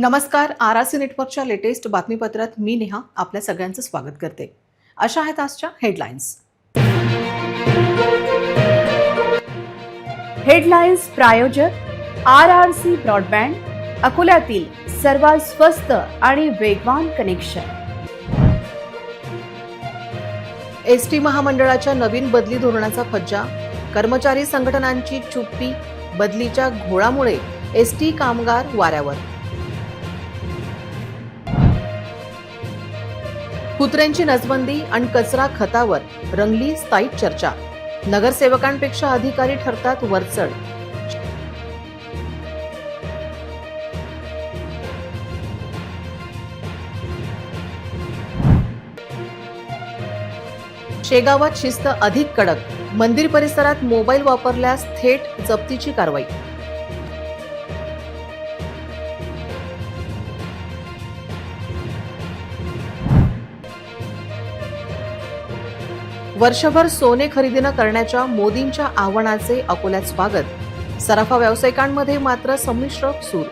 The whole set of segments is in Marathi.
नमस्कार. आरआरसी नेटवर्कच्या लेटेस्ट बातमीपत्रात मी नेहा आपल्या सगळ्यांचं स्वागत करते. अशा आहेत आजच्या हेडलाईन्स. हेडलाईन्स प्रायोजक आरआरसी ब्रॉडबँड, अकोल्यातील सर्वात स्वस्त आणि वेगवान कनेक्शन. एसटी महामंडळाच्या नवीन बदली धोरणाचा फज्जा, कर्मचारी संघटनांची चुप्पी, बदलीच्या घोळामुळे एसटी कामगार वाऱ्यावर. कुत्र्यांची नसबंदी आणि कचरा खतावर रंगली स्थायी चर्चा, नगरसेवकांपेक्षा अधिकारी ठरतात वरचढ. शेगावात शिस्त अधिक कडक, मंदिर परिसरात मोबाईल वापरल्यास थेट जप्तीची कारवाई. वर्षभर सोने खरेदी न करण्याच्या मोदींच्या आव्हानाचे अकोल्यात स्वागत, सराफा व्यावसायिकांमध्ये मात्र संमिश्र सूर.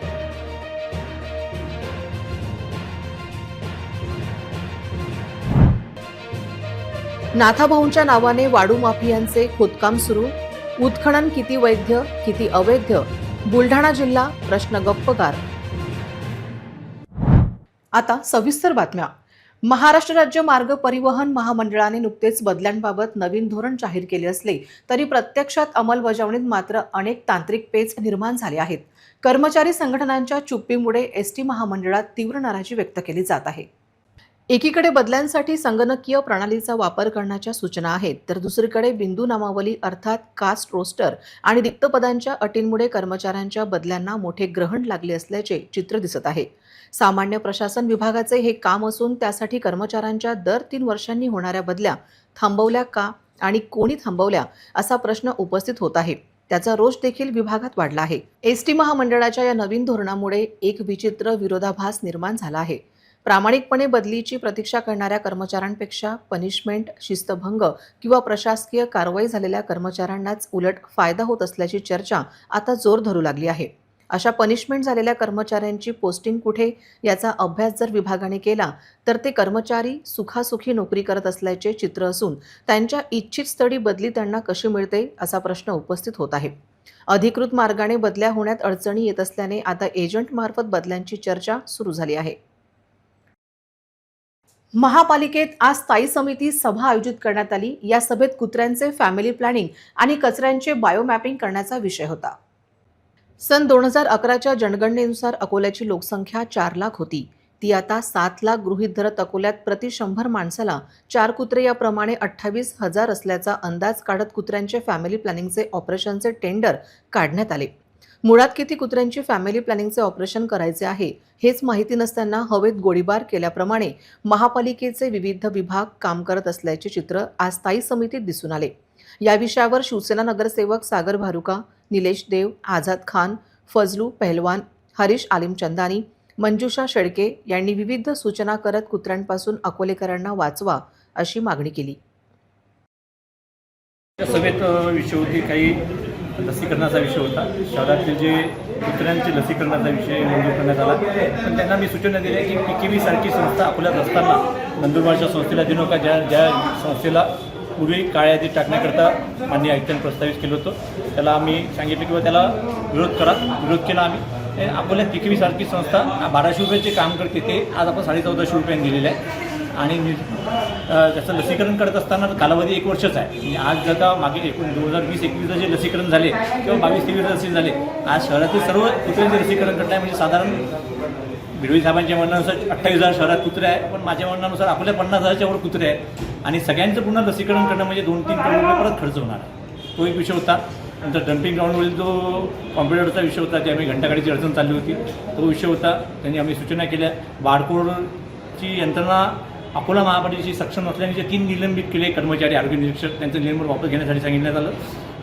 नाथाभाऊंच्या नावाने वाडू माफियांचे खोदकाम सुरू, उत्खनन किती वैध किती अवैध, बुलढाणा जिल्हा प्रश्न गप्पगार. आता सविस्तर बातम्या. महाराष्ट्र राज्य मार्ग परिवहन महामंडळाने नुकतेच बदल्यांबाबत नवीन धोरण जाहीर केले असले तरी प्रत्यक्षात अंमलबजावणीत मात्र अनेक तांत्रिक पेच निर्माण झाले आहेत. कर्मचारी संघटनांच्या चुप्पीमुळे एसटी महामंडळात तीव्र नाराजी व्यक्त केली जात आहे. एकीकडे बदल्यांसाठी संगणकीय प्रणालीचा वापर करण्याच्या सूचना आहेत, तर दुसरीकडे बिंदू नामावली अर्थात कास्ट रोस्टर आणि रिक्त पदांच्या अटींमुळे कर्मचाऱ्यांच्या बदल्यांना मोठे ग्रहण लागले असल्याचे चित्र दिसत आहे. सामान्य प्रशासन विभागाचे हे काम असून त्यासाठी कर्मचाऱ्यांच्या दर 3 वर्षांनी होणाऱ्या बदल्या थांबवल्या का आणि कोणी थांबवल्या असा प्रश्न उपस्थित होत आहे. त्याचा रोष देखील विभागात वाढला आहे. एसटी महामंडळाच्या या नवीन धोरणामुळे एक विचित्र विरोधाभास निर्माण झाला आहे. प्रामाणिकपणे बदलीची प्रतीक्षा करणाऱ्या कर्मचाऱ्यांपेक्षा पनिशमेंट, शिस्तभंग किंवा प्रशासकीय कारवाई झालेल्या कर्मचाऱ्यांनाच उलट फायदा होत असल्याची चर्चा आता जोर धरू लागली आहे. अशा पनिशमेंट झालेल्या कर्मचाऱ्यांची पोस्टिंग कुठे याचा अभ्यास जर विभागाने केला तर ते कर्मचारी सुखासुखी नोकरी करत असल्याचे चित्र असून त्यांच्या इच्छित स्थळी बदली त्यांना कशी मिळते असा प्रश्न उपस्थित होत आहे. अधिकृत मार्गाने बदल्या होण्यात अडचणी येत असल्याने आता एजंटमार्फत बदल्यांची चर्चा सुरू झाली आहे. महापालिकेत आज स्थायी समिती सभा आयोजित करण्यात आली. या सभेत कुत्र्यांचे फॅमिली प्लॅनिंग आणि कचऱ्यांचे बायोमॅपिंग करण्याचा विषय होता. सन 2011च्या जनगणनेनुसार अकोल्याची लोकसंख्या 4 लाख होती. ती आता 7 लाख गृहीत धरत अकोल्यात प्रति 100 माणसाला 4 कुत्रे याप्रमाणे 28,000 असल्याचा अंदाज काढत कुत्र्यांचे फॅमिली प्लॅनिंगचे ऑपरेशनचे टेंडर काढण्यात आले. मुळात किती कुत्र्यांची फॅमिली प्लॅनिंगचे ऑपरेशन करायचे आहे हेच माहिती नसताना हवेत गोळीबार केल्याप्रमाणे महापालिकेचे विविध विभाग काम करत असल्याचे चित्र आज स्थायी समितीत दिसून आले. या विषयावर शिवसेना नगरसेवक सागर भारुका, निलेश देव, आझाद खान, फजलू पहलवान, हरीश आलिम चंदानी, मंजुषा शेळके यांनी विविध सूचना करत कुत्र्यांपासून अकोलेकरांना वाचवा अशी मागणी केली. सभेत विषय होती, काही लसीकरणाचा विषय होता. शहरातील जे कुत्र्यांचे लसीकरणाचा विषय मंजूर करण्यात आला. पण त्यांना मी सूचना दिल्या की PKV सारखी संस्था अकोल्यात असताना नंदुरबारच्या संस्थेला देऊ नका, ज्या संस्थेला पूर्वी काळ्या यादीत टाकण्याकरता माननीय आयुक्तांनी प्रस्तावित केलं होतं. त्याला आम्ही सांगितलं किंवा त्याला विरोध करा. विरोध केला आम्ही. अकोल्यात PKV सारखी संस्था 1200 रुपयाचे काम करते, ते आज आपण 1450 रुपयांनी दिलेले आहे. आणि त्याचं लसीकरण करत असताना कालावधी 1 वर्षाचा आहे. म्हणजे आज जर का मागे 2020-21 जे लसीकरण झाले किंवा 22-23 लसी झाले, आज शहरातील सर्व कुत्र्यांचे लसीकरण करत आहे. म्हणजे साधारण बिडवी साहेबांच्या म्हणण्यानुसार 28,000 शहरात कुत्रे आहे, पण माझ्या म्हणण्यानुसार आपल्या 50,000च्या वर कुत्रे आहेत. आणि सगळ्यांचं पुन्हा लसीकरण करणं म्हणजे 2-3 करोड रुपये परत खर्च होणार आहे. तो एक विषय होता. नंतर डम्पिंग ग्राउंडवरील जो कॉम्प्युटरचा विषय होता, ज्यामुळे घंटागाडीची अडचण चालली होती, तो विषय होता. त्यांनी आम्ही सूचना केल्या. बारकोडची यंत्रणा अकोला महापालिकेची सक्षम असल्याने जे 3 निलंबित केले कर्मचारी, आरोग्य निरीक्षक, त्यांचं निलंबन वापस घेण्यासाठी सांगितण्यात आलं.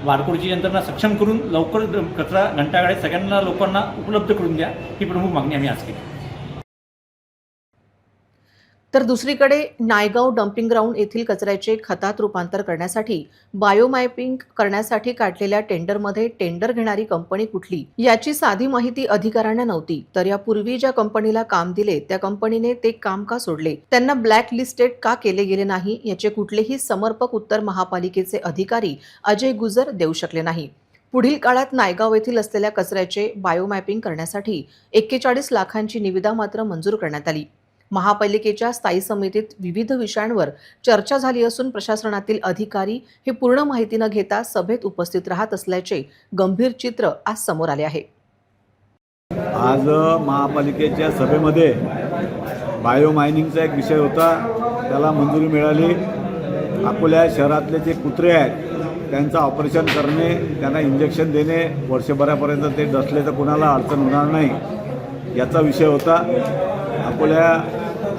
बारकोडची यंत्रणा सक्षम करून लवकर कचरा घंटागाड्यात सगळ्यांना लोकांना उपलब्ध करून द्या, ही प्रमुख मागणी आम्ही आज केली. तर दुसरीकडे नायगाव डम्पिंग ग्राउंड येथील कचऱ्याचे खतात रूपांतर करण्यासाठी बायोमॅपिंग करण्यासाठी काढलेल्या टेंडरमध्ये टेंडर घेणारी कंपनी कुठली याची साधी माहिती अधिकाऱ्यांना नव्हती. तर यापूर्वी ज्या कंपनीला काम दिले त्या कंपनीने ते काम का सोडले, त्यांना ब्लॅक लिस्टेड का केले गेले नाही याचे कुठलेही समर्पक उत्तर महापालिकेचे अधिकारी अजय गुजर देऊ शकले नाही. पुढील काळात नायगाव येथील असलेल्या कचऱ्याचे बायोमॅपिंग करण्यासाठी 41 लाखांची निविदा मात्र मंजूर करण्यात आली. महापालिकेच्या स्थायी समितीत विविध विषयांवर चर्चा झाली असून प्रशासनातील अधिकारी हे पूर्ण माहिती न घेता सभेत उपस्थित राहत असल्याचे गंभीर चित्र आज समोर आले आहे. आज महापालिकेच्या सभेमध्ये बायोमायनिंगचा एक विषय होता, त्याला मंजुरी मिळाली. अकोला शहरातले जे कुत्रे आहेत त्यांचं ऑपरेशन करणे, त्यांना इंजेक्शन देणे, वर्षभरापर्यंत ते डसले तर कुणाला अडचण होणार नाही याचा विषय होता. अकोला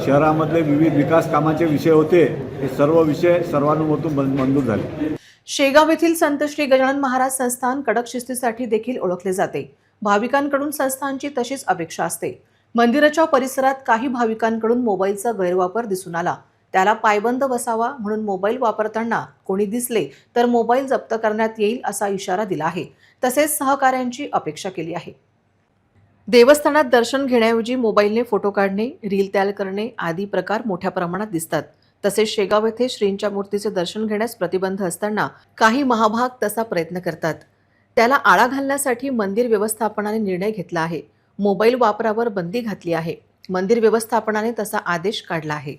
शहरामधले विविध विकास कामाचे विषय होते. हे सर्व विषय सर्वानुमते मंजूर झाले. शेगाव येथील संत श्री गजानन महाराज संस्थान कडक शिस्तीसाठी देखील ओळखले जाते. भाविकांकडून संस्थानची तशीच अपेक्षा असते. मंदिराच्या परिसरात काही भाविकांकडून मोबाईलचा गैरवापर दिसून आला. त्याला पायबंद बसावा म्हणून मोबाईल वापरताना कोणी दिसले तर मोबाईल जप्त करण्यात येईल असा इशारा दिला आहे. तसेच सहकाऱ्यांची अपेक्षा केली आहे. देवस्थानात दर्शन घेण्याऐवजी मोबाईलने फोटो काढणे, रील तयार करणे आदी प्रकार मोठ्या प्रमाणात दिसतात. तसेच शेगाव येथे श्रींच्या मूर्तीचे दर्शन घेण्यास प्रतिबंध असताना काही महाभाग तसा प्रयत्न करतात. त्याला आळा घालण्यासाठी मंदिर व्यवस्थापनाने निर्णय घेतला आहे. मोबाईल वापरावर बंदी घातली आहे. मंदिर व्यवस्थापनाने तसा आदेश काढला आहे.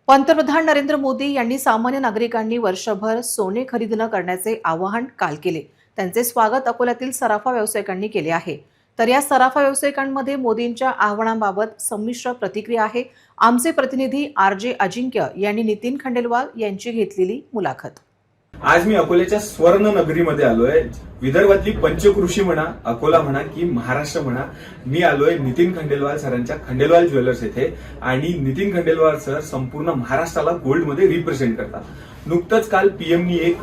पंतप्रधान नरेंद्र मोदी यांनी सामान्य नागरिकांनी वर्षभर सोने खरेदी न करण्याचे आवाहन काल केले. त्यांचे स्वागत अकोल्यातील सराफा व्यावसायिकांनी केले आहे. तर या सराफा व्यावसायिकांमध्ये मोदींच्या आवाहनाबाबत संमिश्र प्रतिक्रिया आहे. आमचे प्रतिनिधी RJ अजिंक्य यांनी नितीन खंडेलवाल यांची घेतलेली मुलाखत. आज मी अकोल्याच्या स्वर्ण नगरीमध्ये आलोय. विदर्भातली पंचकृषी म्हणा, अकोला म्हणा की महाराष्ट्र म्हणा, मी आलोय नितीन खंडेलवाल सरांच्या खंडेलवाल ज्वेलर्स येथे. आणि नितीन खंडेलवाल सर संपूर्ण महाराष्ट्राला गोल्डमध्ये रिप्रेझेंट करतात. नुकतंच काल पीएमनी एक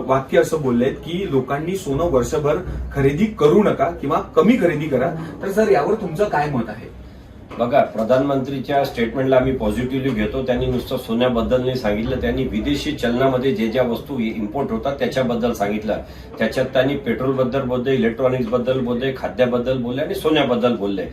वाक्य असं बोललेत की लोकांनी सोनं वर्षभर खरेदी करू नका किंवा कमी खरेदी करा. तर सर यावर तुमचं काय मत आहे? बघा, प्रधानमंत्रीच्या स्टेटमेंटला आम्ही पॉझिटिव्हली घेतो. त्यांनी नुसतं सोन्याबद्दल नाही सांगितलं, त्यांनी विदेशी चलनामध्ये ज्या वस्तू इम्पोर्ट होतात त्याच्याबद्दल सांगितलं. त्याच्यात त्यांनी पेट्रोलबद्दल बोलले, इलेक्ट्रॉनिक्सबद्दल बोलले, खाद्याबद्दल बोलले आणि सोन्याबद्दल बोलले.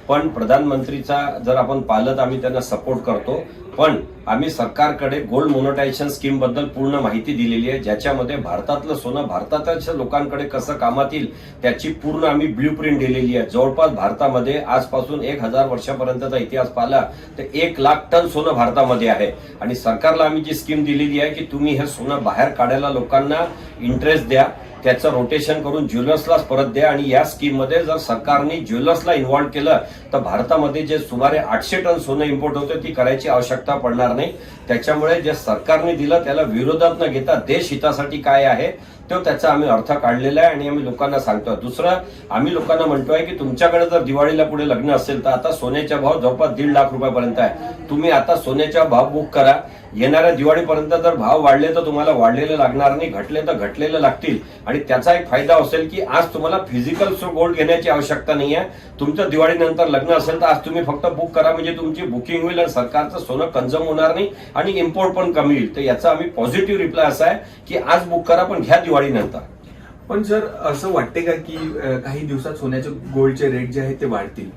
पण प्रधानमंत्रीचा जर आपण पाहिलं तर आम्ही त्यांना सपोर्ट करतो. पण आम्ही सरकारकडे गोल्ड मोनेटायझेशन स्कीम बद्दल पूर्ण माहिती दिलेली आहे, ज्याच्यामध्ये भारतातलं सोनं भारताच्या लोकांकडे कसं कामात येईल त्याची पूर्ण आम्ही ब्ल्यूप्रिंट दिलेली आहे. जवळपास भारतामध्ये आजपासून 1000 वर्षापर्यंतचा इतिहास पाहिला तर 1 लाख टन सोनं भारतामध्ये आहे. आणि सरकारला आम्ही जी स्कीम दिलेली आहे की तुम्ही हे सोनं बाहेर काढायला लोकांना इंटरेस्ट द्या, त्याचं रोटेशन करून ज्वेलर्सलाच परत द्या. आणि या स्कीममध्ये जर सरकारने ज्वेलर्सला इन्व्हॉल्व केलं तर भारतामध्ये जे सुमारे 800 टन सोनं इम्पोर्ट होते ती करायची आवश्यकता पडणार नाही. त्याच्यामुळे जे सरकारने दिलं त्याला विरोधात न घेता देश हितासाठी काय आहे तो त्याचा आम्ही अर्थ काढलेला आहे आणि आम्ही लोकांना सांगतोय. दुसरं, आम्ही लोकांना म्हणतोय की तुमच्याकडे जर दिवाळीला पुढे लग्न असेल तर आता सोन्याचा भाव जवळपास 1.5 लाख रुपयापर्यंत आहे. तुम्ही आता सोन्याचा भाव बुक करा. येणाऱ्या दिवाळीपर्यंत जर भाव वाढले तर तुम्हाला वाढलेले लागणार नाही, घटले तर घटलेले लागतील. आणि त्याचा एक फायदा असेल की आज तुम्हाला फिजिकल गोल्ड घेण्याची आवश्यकता नाही आहे. तुमचं दिवाळीनंतर लग्न असेल तर आज तुम्ही फक्त बुक करा, म्हणजे तुमची बुकिंग होईल आणि सरकारचं सोनं कंझ्युम होणार नाही आणि इम्पोर्ट पण कमी होईल. तर याचा आम्ही पॉझिटिव्ह रिप्लाय असा आहे की आज बुक करा पण घ्या दिवाळीनंतर. पण सर असं वाटते का की काही दिवसात सोन्याचे गोल्डचे रेट जे आहेत ते वाढतील?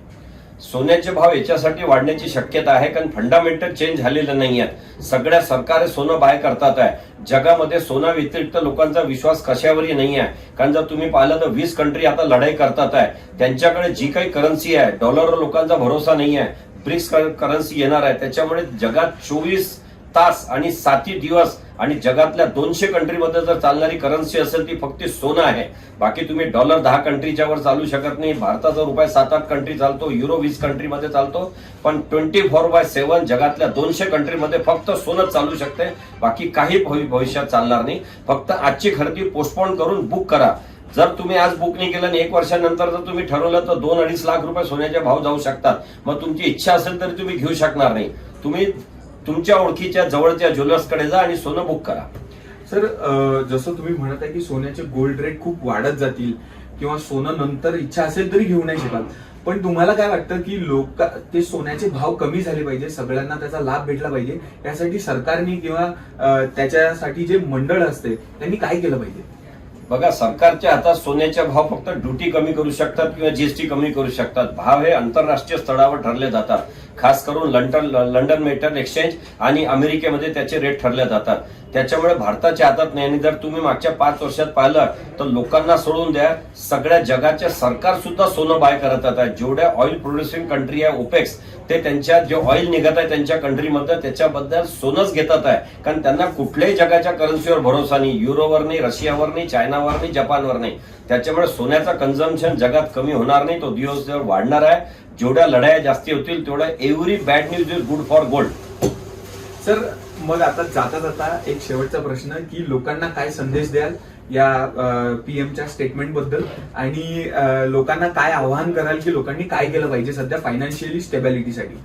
सोन्याचे भाव याच्यासाठी वाढण्याची शक्यता आहे कारण फंडामेंटल चेंज झालेलं नाही आहेत. सगळ्या सरकारे सोनं बाय करतात आहे. जगामध्ये सोना व्यतिरिक्त लोकांचा विश्वास कशावरही नाही आहे. कारण जर तुम्ही पाहिलं तर 20 कंट्री आता लढाई करतात आहे. त्यांच्याकडे जी काही करन्सी आहे, डॉलरवर लोकांचा भरोसा नाही आहे. ब्रिक्स करन्सी येणार आहे. त्याच्यामुळे जगात 24 तास आणि 7 दिवस आणि जगातल्या 200 कंट्रीमध्ये जर चालणारी करन्सी असेल ती फक्त सोनं आहे. बाकी तुम्ही डॉलर 10 कंट्रीच्या वर चालू शकत नाही. भारताचा रुपये 7-8 कंट्री चालतो, युरो 20 कंट्रीमध्ये चालतो. पण 24/7 जगातल्या 200 कंट्रीमध्ये फक्त सोनच चालू शकते. बाकी काही भविष्यात चालणार नाही. फक्त आजची खरेदी पोस्टपोन करून बुक करा. जर तुम्ही आज बुक नाही केलं आणि 1 वर्षानंतर जर तुम्ही ठरवलं तर 2-2.5 लाख रुपये सोन्याचे भाव जाऊ शकतात. मग तुमची इच्छा असेल तरी तुम्ही घेऊ शकणार नाही. तुम्ही तुमच्या ओळखीच्या जवळच्या ज्वेलर्सकडे जा आणि सोनं बुक करा. सर जसं तुम्ही म्हणत आहे की सोन्याचे गोल्ड रेट खूप वाढत जातील किंवा सोनं नंतर इच्छा असेल तरी घेऊ नाही शकाल, पण तुम्हाला काय वाटतं की ते सोन्याचे भाव कमी झाले पाहिजे, सगळ्यांना त्याचा लाभ भेटला पाहिजे, यासाठी सरकारने किंवा त्याच्यासाठी जे मंडळ असते त्यांनी काय केलं पाहिजे? बघा, सरकारच्या हातात सोन्याचे भाव फक्त ड्युटी कमी करू शकतात किंवा जीएसटी कमी करू शकतात. भाव हे आंतरराष्ट्रीय स्तरावर ठरले जातात. खास करून लंडन मेटल एक्सचेंज आणि अमेरिकेमध्ये त्याचे रेट ठरले जातात. त्याच्यामुळे भारताच्या हातात नाही. आणि जर तुम्ही मागच्या 5 वर्षात पाहिलं तर लोकांना सोडून द्या, सगळ्या जगाचे सरकार सुद्धा सोनं बाय करत आहेत. जेवढ्या ऑइल प्रोड्युसिंग कंट्री आहे ओपेक्स, ते त्यांच्या जे ऑइल निघत आहे त्यांच्या कंट्रीमध्ये त्याच्याबद्दल सोनच घेतात आहे. कारण त्यांना कुठल्याही जगाच्या करन्सीवर भरोसा नाही, युरोवर नाही, रशियावर नाही, चायनावर नाही, जपानवर नाही. त्याच्यामुळे सोन्याचा कन्झम्पशन जगात कमी होणार नाही, तो दिवस वाढणार आहे. जेवढ्या लढाया जास्ती होतील तेवढ्या every bad news is good for gold. Sir, मग आता जाता जाता एक शेवटचा प्रश्न की लोकांना काय संदेश द्याल या पीएमच्या स्टेटमेंट बद्दल, आणि लोकांना काय आवाहन कराल की लोकांनी काय केलं पाहिजे सध्या फायनान्शियली स्टेबिलिटीसाठी?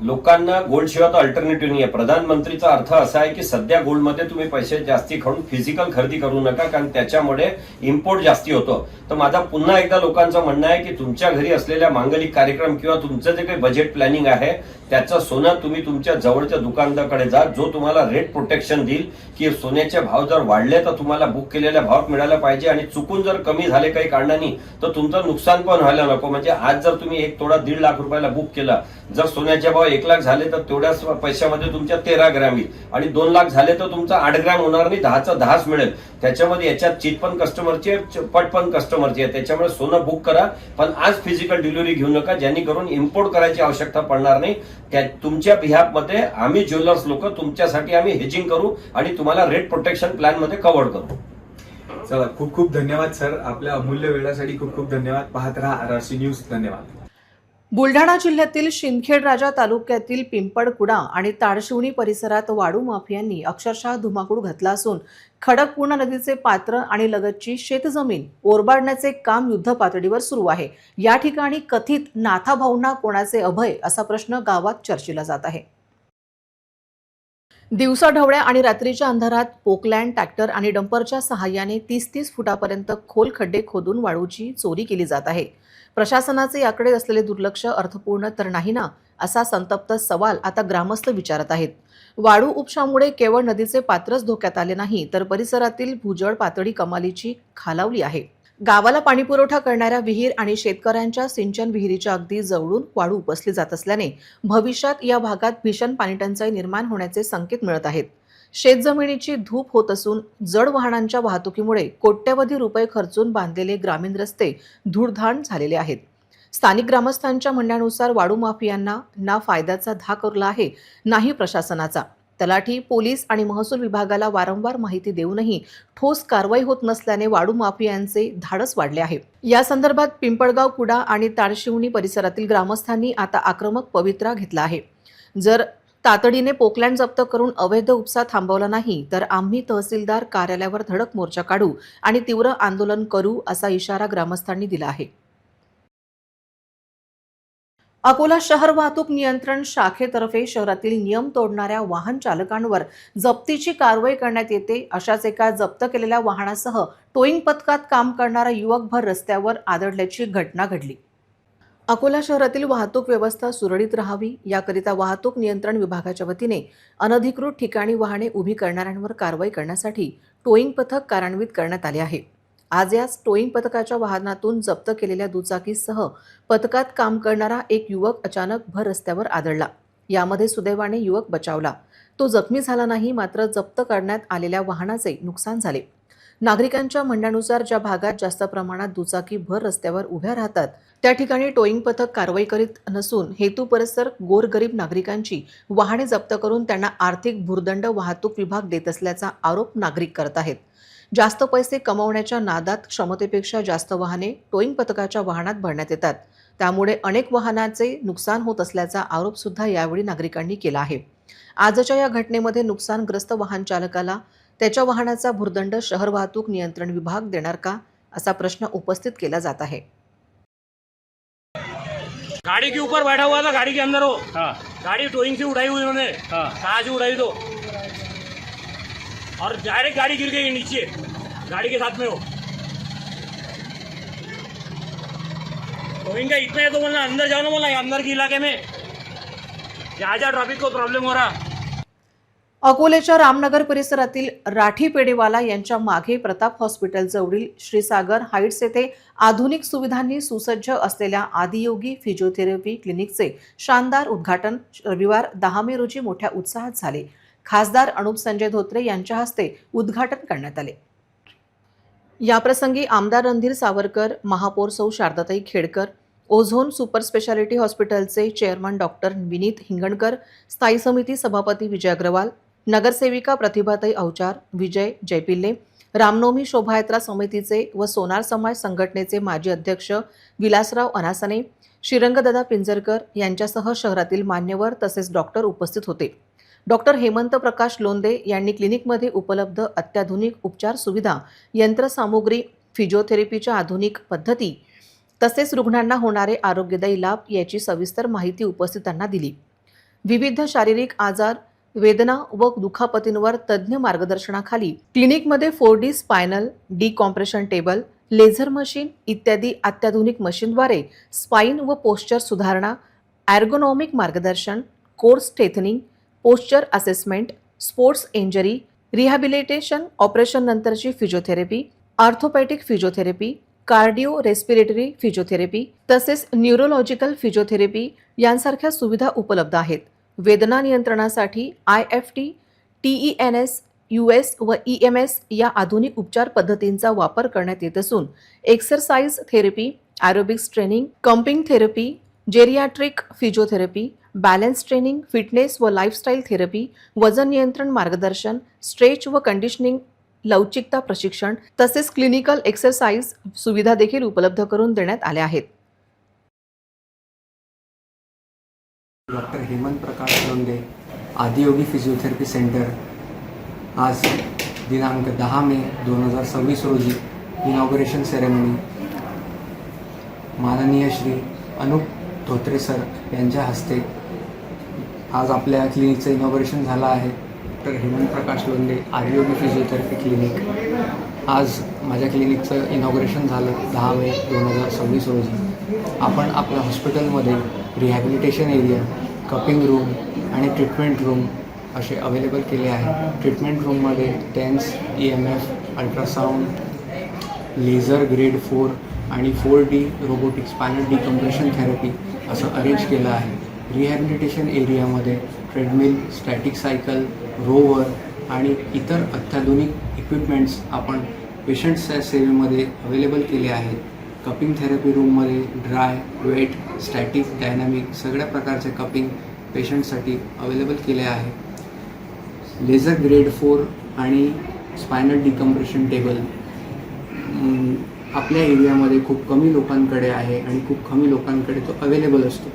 लोकांना गोल्ड शिवाय तर अल्टरनेटिव्ह नाही आहे. प्रधानमंत्रीचा अर्थ असा आहे की सध्या गोल्डमध्ये तुम्ही पैसे जास्ती खाऊन फिजिकल खरेदी करू नका, कारण त्याच्यामुळे इम्पोर्ट जास्ती होतो. तर माझा पुन्हा एकदा लोकांचं म्हणणं आहे की तुमच्या घरी असलेल्या मांगलिक कार्यक्रम किंवा तुमचं जे काही बजेट प्लॅनिंग आहे त्याचं सोनं तुम्ही तुमच्या जवळच्या दुकानदाराकडे जा, जो तुम्हाला रेट प्रोटेक्शन देईल की सोन्याचे भाव जर वाढले तर तुम्हाला बुक केलेल्या भावात मिळायला पाहिजे, आणि चुकून जर कमी झाले काही कारणाने तर तुमचं नुकसान पण व्हायला नको. म्हणजे आज जर तुम्ही 1 तोळा 1.5 लाख रुपयाला बुक केला, जर सोन्याचे भाव 1 लाख झाले तर तेवढ्याच पैशामध्ये तुमच्या 13 ग्रॅम येईल, आणि 2 लाख झाले तर तुमचा 8 ग्रॅम होणार नाही, 10चा 10च मिळेल. त्याच्यामध्ये याच्यात चीट पण कस्टमरची आहे, पट पण कस्टमरची आहे. त्याच्यामुळे सोनं बुक करा, पण आज फिजिकल डिलिव्हरी घेऊ नका, जेणेकरून इम्पोर्ट करायची आवश्यकता पडणार नाही. तुमच्या बिहाफमध्ये आम्ही ज्वेलर्स लोक तुमच्यासाठी आम्ही हेजिंग करू आणि तुम्हाला रेट प्रोटेक्शन प्लॅन मध्ये कव्हर करू. चला, खूप खूप धन्यवाद सर, आपल्या अमूल्य वेळासाठी खूप खूप धन्यवाद. पाहत राहा RRC न्यूज. धन्यवाद. बुलढाणा जिल्ह्यातील शिंदखेडराजा तालुक्यातील पिंपळकुडा आणि ताडशिवणी परिसरात वाळू माफियांनी अक्षरशः धुमाकूळ घातला असून खडकपूर्णा नदीचे पात्र आणि लगतची शेतजमीन ओरबाडण्याचे काम युद्धपातळीवर सुरू आहे. या ठिकाणी कथित नाथाभाऊंना कोणाचे अभय असा प्रश्न गावात चर्चिला जात आहे. दिवसाढवळ्या आणि रात्रीच्या अंधारात पोकलँड, ट्रॅक्टर आणि डंपरच्या सहाय्याने 30-30 फुटापर्यंत खोल खड्डे खोदून वाळूची चोरी केली जात आहे. प्रशासनाचे याकडे असलेले दुर्लक्ष अर्थपूर्ण तर नाही ना, असा संतप्त सवाल आता ग्रामस्थ विचारत आहेत. वाळू उपशामुळे केवळ नदीचे पात्रच धोक्यात आले नाही, तर परिसरातील भूजल पातळी कमालीची खालावली आहे. गावाला पाणीपुरवठा करणाऱ्या विहीर आणि शेतकऱ्यांच्या सिंचन विहिरीच्या अगदी जवळून वाळू उपसली जात असल्याने भविष्यात या भागात भीषण पाणीटंचाई निर्माण होण्याचे संकेत मिळत आहेत. शेतजमिनीची धूप होत असून जड वाहनांच्या वाहतुकीमुळे कोट्यवधी रुपये खर्चून बांधलेले ग्रामीण रस्ते धूळधाण झालेले आहेत. स्थानिक ग्रामस्थांच्या म्हणण्यानुसार वाळू माफियांना ना फायद्याचा धाक उरला आहे, नाही प्रशासनाचा. तलाठी, पोलीस आणि महसूल विभागाला वारंवार माहिती देऊनही ठोस कारवाई होत नसल्याने वाळू माफियांचे धाडस वाढले आहे. या संदर्भात पिंपळगाव, कुडा आणि ताडशिवणी परिसरातील ग्रामस्थांनी आता आक्रमक पवित्रा घेतला आहे. जर तातडीने पोकलँड जप्त करून अवैध उपसा थांबवला नाही तर आम्ही तहसीलदार कार्यालयावर धडक मोर्चा काढू आणि तीव्र आंदोलन करू, असा इशारा ग्रामस्थांनी दिला आहे. अकोला शहर वाहतूक नियंत्रण शाखेतर्फे शहरातील नियम तोडणाऱ्या वाहन चालकांवर जप्तीची कारवाई करण्यात येते. अशाच एका जप्त केलेल्या वाहनासह टोईंग पथकात काम करणारा युवक भर रस्त्यावर आदळल्याची घटना घडली. अकोला शहरातील वाहतूक व्यवस्था सुरळीत राहावी याकरिता वाहतूक नियंत्रण विभागाच्या वतीने अनधिकृत ठिकाणी वाहने उभी करणाऱ्यांवर कारवाई करण्यासाठी टोईंग पथक कार्यान्वित करण्यात आले आहे. आज याच टोईंग पथकाच्या वाहनातून जप्त केलेल्या दुचाकीसह पथकात काम करणारा एक युवक अचानक भर रस्त्यावर आदळला. यामध्ये सुदैवाने युवक बचावला. तो जखमी झाला नाही, मात्र जप्त करण्यात आलेल्या वाहनाचे नुकसान झाले. नागरिकांच्या म्हणण्यानुसार ज्या भागात जास्त प्रमाणात दुचाकी भर रस्त्यावर उभ्या राहतात त्या ठिकाणी टोईंग पथक कारवाई करीत नसून हेतुपुरस्सर गोरगरीब नागरिकांची वाहने जप्त करून त्यांना आर्थिक भुर्दंड वाहतूक विभाग देत असल्याचा आरोप नागरिक करत आहेत. जास्त पैसे कमावण्याच्या नादात क्षमतेपेक्षा जास्त वाहने टोईंग पथकाच्या वाहनात भरण्यात येतात. त्यामुळे अनेक वाहनांचे नुकसान होत असल्याचा आरोप सुद्धा यावेळी नागरिकांनी केला आहे. आजच्या या घटनेमध्ये नुकसानग्रस्त वाहन चालकाला त्याच्या वाहनाचा भुर्दंड शहर वाहतूक नियंत्रण विभाग देणार का, असा प्रश्न उपस्थित केला जात आहे. गाड़ी के ऊपर बैठा हुआ था, गाड़ी के अंदर हो। गाड़ी टोइंग से उठाई हुई उन्होंने, कहाँ से उठाई तो, और डायरेक्ट गाड़ी गिर गई नीचे, गाड़ी के साथ में हो। टोइंग का इतना है तो बोलना अंदर जाओ ना, बोला अंदर के इलाके में जहाँ जहाँ ट्रैफिक को प्रॉब्लेम हो रहा। अकोलेच्या रामनगर परिसरातील राठी पेडेवाला यांच्या मागे प्रताप हॉस्पिटल जवळील श्रीसागर हाईट्स येथे आधुनिक सुविधांनी सुसज्ज असलेल्या आदियोगी फिजिओथेरपी क्लिनिकचे शानदार उद्घाटन रविवार 10 मे रोजी मोठ्या उत्साहात झाले. खासदार अनुप संजय धोत्रे यांच्या हस्ते उद्घाटन करण्यात आले. याप्रसंगी आमदार रणधीर सावरकर, महापौर सौ शारदाताई खेडकर, ओझोन सुपर स्पेशालिटी हॉस्पिटलचे चेअरमन डॉक्टर विनीत हिंगणकर, स्थायी समिती सभापती विजय अग्रवाल, नगरसेविका प्रतिभाताई अवचार, विजय जयपिल्ले, रामनवमी शोभायात्रा समितीचे व सोनार समाज संघटनेचे माजी अध्यक्ष विलासराव अनासने, श्रीरंगदादा पिंजरकर यांच्यासह शहरातील मान्यवर तसेच डॉक्टर उपस्थित होते. डॉक्टर हेमंत प्रकाश लोंदे यांनी क्लिनिकमध्ये उपलब्ध अत्याधुनिक उपचार सुविधा, यंत्रसामुग्री, फिजिओथेरपीच्या आधुनिक पद्धती तसेच रुग्णांना होणारे आरोग्यदायी लाभ याची सविस्तर माहिती उपस्थितांना दिली. विविध शारीरिक आजार, वेदना व दुखापतींवर तज्ज्ञ मार्गदर्शनाखाली क्लिनिकमध्ये 4D spinal decompression table, laser machine इत्यादी अत्याधुनिक मशीनद्वारे स्पाइन व पोस्चर सुधारणा, ॲर्गोनॉमिक मार्गदर्शन, core strengthening, posture assessment, sports injury rehabilitation, operation नंतरची physiotherapy, orthopaedic physiotherapy, cardio respiratory physiotherapy तसेच न्यूरोलॉजिकल फिजिओथेरपी यांसारख्या सुविधा उपलब्ध आहेत. वेदना नियंत्रणासाठी IFT, TENS, US व EMS या आधुनिक उपचार पद्धतींचा वापर करण्यात येत असून exercise therapy, aerobics training, cupping therapy, geriatric physiotherapy, balance training, fitness व लाईफस्टाईल थेरपी, वजन नियंत्रण मार्गदर्शन, स्ट्रेच व कंडिशनिंग, लवचिकता प्रशिक्षण तसेच क्लिनिकल एक्सरसाइज सुविधा देखील उपलब्ध करून देण्यात आल्या आहेत. डॉक्टर हेमंत प्रकाश लोंदे आदियोगी फिजिओथेरपी सेंटर आज दिनांक 10 मे 2026 रोजी इनॉग्रेशन सेरेमनी माननीय श्री अनुप धोत्रे सर यांच्या हस्ते आज आपल्या क्लिनिकचं इनॉग्रेशन झालं आहे. डॉक्टर हेमंत प्रकाश लोंदे आदियोगी फिजिओथेरपी क्लिनिक आज माझ्या क्लिनिकचं इनॉग्रेशन झालं 10 मे 2026 रोजी. आपण आपल्या हॉस्पिटलमध्ये रिहॅबिलिटेशन एरिया, कपिंग रूम आणि ट्रीटमेंट रूम असे अवेलेबल केले आहे. ट्रीटमेंट रूममध्ये TENS, EMF, ultrasound, laser grade 4 आणि 4D robotic spinal decompression therapy असं अरेंज केलं आहे. रिहॅबिलिटेशन एरियामध्ये ट्रेडमिल, स्टॅटिक सायकल, रोवर आणि इतर अत्याधुनिक इक्विपमेंट्स आपण पेशंट्सच्या सेवेमध्ये अवेलेबल केले आहेत. कपिंग थेरपी रूममध्ये ड्राय, वेट, स्टॅटिक, डायनॅमिक सगळ्या प्रकारचे कपिंग पेशंटसाठी अवेलेबल केले आहे. लेझर ग्रेड 4 आणि स्पायनल डिकम्प्रेशन टेबल आपल्या एरियामध्ये खूप कमी लोकांकडे आहे आणि खूप कमी लोकांकडे तो अवेलेबल असतो.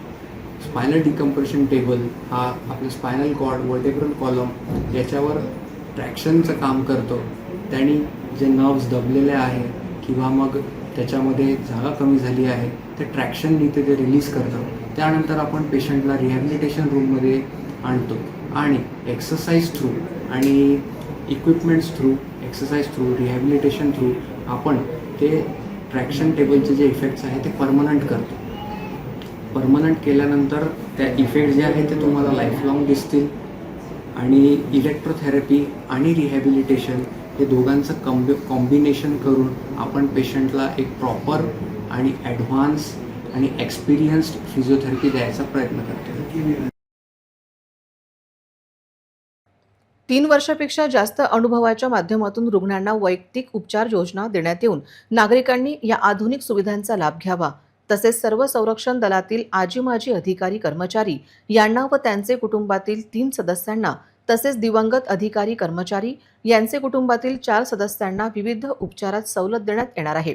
स्पायनल डिकम्प्रेशन टेबल हा आपलं स्पायनल कॉर्ड, वर्टेब्रल कॉलम याच्यावर ट्रॅक्शनचं काम करतो. त्यांनी जे नर्व्स दबलेले आहे किंवा मग त्याच्यामध्ये जागा कमी झाली आहे ते ट्रॅक्शननी ते रिलीज करतं. त्यानंतर आपण पेशंटला रिहॅबिलिटेशन रूममध्ये आणतो आणि एक्सरसाइज थ्रू आणि equipments through, exercise through, rehabilitation through आपण ते ट्रॅक्शन टेबलचे जे इफेक्ट्स आहे ते परमनंट करतो. परमनंट केल्यानंतर त्या इफेक्ट जे आहे ते तुम्हाला लाईफलाँग दिसतील. आणि इलेक्ट्रोथेरपी आणि रिहॅबिलिटेशन हे दोघांचं कॉम्बिनेशन करून आपण पेशंटला एक प्रॉपर आणि ॲडव्हान्स आणि एक्सपिरियन्स्ड फिजिओथेरपी द्यायचा प्रयत्न करतो. 3 वर्षापेक्षा जास्त अनुभवाच्या माध्यमातून रुग्णांना वैयक्तिक उपचार योजना देण्यात येऊन नागरिकांनी या आधुनिक सुविधांचा लाभ घ्यावा. तसेच सर्व संरक्षण दलातील आजी-माजी अधिकारी कर्मचारी यांना व त्यांचे कुटुंबातील 3 सदस्यांना तसेच दिवंगत अधिकारी कर्मचारी यांचे कुटुंबातील 4 सदस्यांना विविध उपचारात सवलत देण्यात येणार आहे.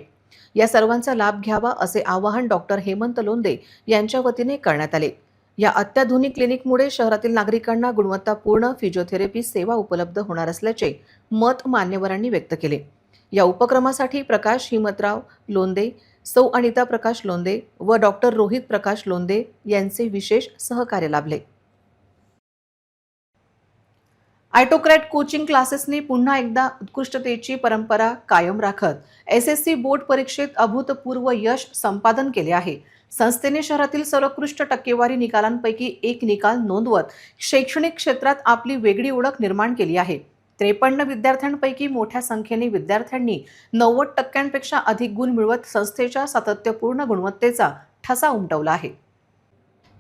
या सर्वांचा लाभ घ्यावा असे आवाहन डॉक्टर हेमंत लोंदे यांच्या वतीने करण्यात आले. या अत्याधुनिक क्लिनिकमुळे शहरातील नागरिकांना गुणवत्तापूर्ण फिजिओथेरपी सेवा उपलब्ध होणार असल्याचे मत मान्यवरांनी व्यक्त केले. या उपक्रमासाठी प्रकाश हिमतराव लोंदे, सौ अनिता प्रकाश लोंदे व डॉक्टर रोहित प्रकाश लोंदे यांचे विशेष सहकार्य लाभले. ऑटोक्रॅट कोचिंग क्लासेसनी पुन्हा एकदा उत्कृष्टतेची परंपरा कायम राखत SSC बोर्ड परीक्षेत अभूतपूर्व यश संपादन केले आहे. संस्थेने शहरातील सर्वोत्कृष्ट टक्केवारी निकालांपैकी एक निकाल नोंदवत शैक्षणिक क्षेत्रात आपली वेगळी ओळख निर्माण केली आहे. 53 विद्यार्थ्यांपैकी मोठ्या संख्येने विद्यार्थ्यांनी 90% अधिक गुण मिळवत संस्थेच्या सातत्यपूर्ण गुणवत्तेचा ठसा उमटवला आहे.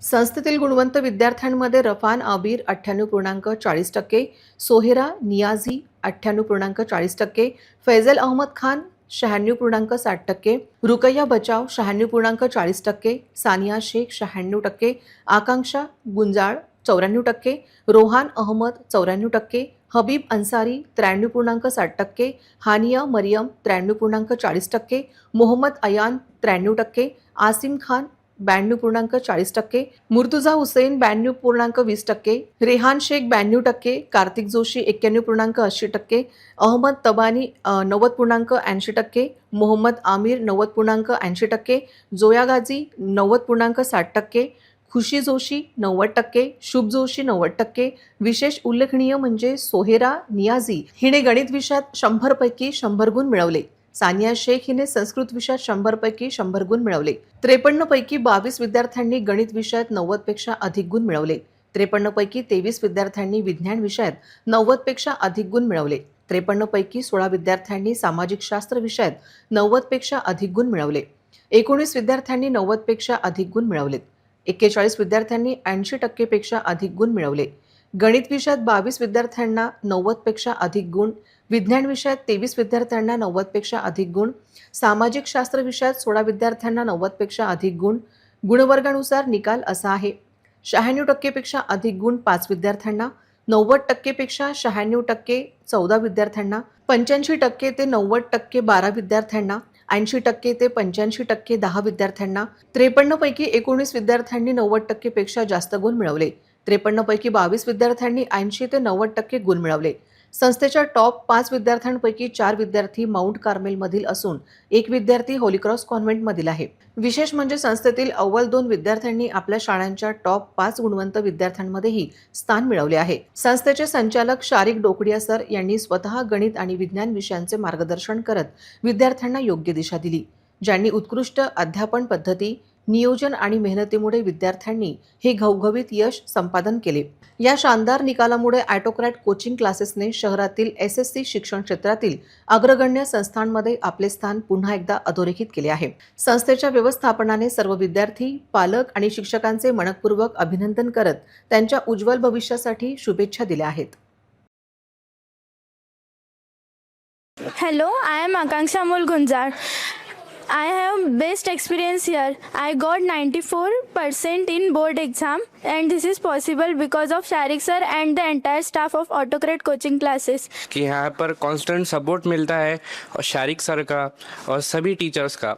संस्थेतील गुणवंत विद्यार्थ्यांमध्ये रफान आबिर 98.40%, सोहेरा नियाझी 98.40%, फैजल अहमद खान 96.60%, रुकैया बचाव 96.40%, सानिया शेख 96%, आकांक्षा गुंजाळ 94%, रोहान अहमद 94%, हबीब अन्सारी 93.60%, हानिया मरियम 93.40%, मोहम्मद अयान 93%, आसिम खान 92.40%, मुर्तुजा हुसेन 92.20%, रेहान शेख 92%, कार्तिक जोशी 91.80%, अहमद तबानी 90.80%, मोहम्मद आमिर 90.80%, जोया गाझी 90.60%, खुशी जोशी 90%, शुभ जोशी 90%. विशेष उल्लेखनीय म्हणजे सोहेरा नियाझी हिने गणित विषयात 100 पैकी 100 गुण मिळवले. सानिया शेख हिने संस्कृत विषयात 100 पैकी 100 गुण मिळवले. 53 पैकी 22 विद्यार्थ्यांनी गणित विषयात 90 पेक्षा अधिक गुण मिळवले. 53 पैकी 23 विद्यार्थ्यांनी विज्ञान विषयात 90 पेक्षा अधिक गुण मिळवले. 53 पैकी 16 विद्यार्थ्यांनी सामाजिक शास्त्र विषयात 90 पेक्षा अधिक गुण मिळवले. 19 विद्यार्थ्यांनी 90 पेक्षा अधिक गुण मिळवले. 41 विद्यार्थ्यांनी 80% पेक्षा अधिक गुण मिळवले. गणित विषयात 22 विद्यार्थ्यांना 90 पेक्षा अधिक गुण, विज्ञान विषयात 23 विद्यार्थ्यांना 90 पेक्षा अधिक गुण, सामाजिक शास्त्र विषयात 16 विद्यार्थ्यांना 90 पेक्षा अधिक गुण. गुणवर्गानुसार निकाल असा आहे: 96% पेक्षा अधिक गुण 5 विद्यार्थ्यांना, 90% पेक्षा 96% 14 विद्यार्थ्यांना, 85% ते 90% 12 विद्यार्थ्यांना, 80% ते 85% 10 विद्यार्थ्यांना. 53 पैकी 19 विद्यार्थ्यांनी 90% पेक्षा जास्त गुण मिळवले. 53 पैकी 22 विद्यार्थ्यांनी 80 ते 90% गुण मिळवले. संस्थेच्या टॉप 5 विद्यार्थ्यांपैकी 4 विद्यार्थी माउंट कार्मेलमधील असून 1 विद्यार्थी होली क्रॉस कॉन्व्हेंटमधील आहे. विशेष म्हणजे संस्थेतील अव्वल 2 विद्यार्थ्यांनी आपल्या शाळांच्या टॉप 5 गुणवंत विद्यार्थ्यांमध्येही स्थान मिळवले आहे. संस्थेचे संचालक शारिक डोकडिया सर यांनी स्वतः गणित आणि विज्ञान विषयांचे मार्गदर्शन करत विद्यार्थ्यांना योग्य दिशा दिली. ज्यांनी उत्कृष्ट अध्यापन पद्धती, नियोजन आणि मेहनतीमुळे विद्यार्थ्यांनी हे घवघवीत यश संपादन केले. या शानदार निकालामुळे ऑटोक्रॅट कोचिंग क्लासेसने शहरातील SSC शिक्षण क्षेत्रातील अग्रगण्य संस्थांमध्ये आपले स्थान पुन्हा एकदा अधोरेखित केले आहे. संस्थेच्या व्यवस्थापनाने सर्व विद्यार्थी, पालक आणि शिक्षकांचे मनपूर्वक अभिनंदन करत त्यांच्या उज्ज्वल भविष्यासाठी शुभेच्छा दिल्या आहेत. Hello, I am Akanksha Amol Gunjar. I have best experience here. I got 94% in board exam and this is possible because of Sharik sir and the entire staff of Autocrat coaching classes. कि यहाँ पर कांस्टेंट सपोर्ट मिलता है और शारिक सर का और सभी टीचर्स का.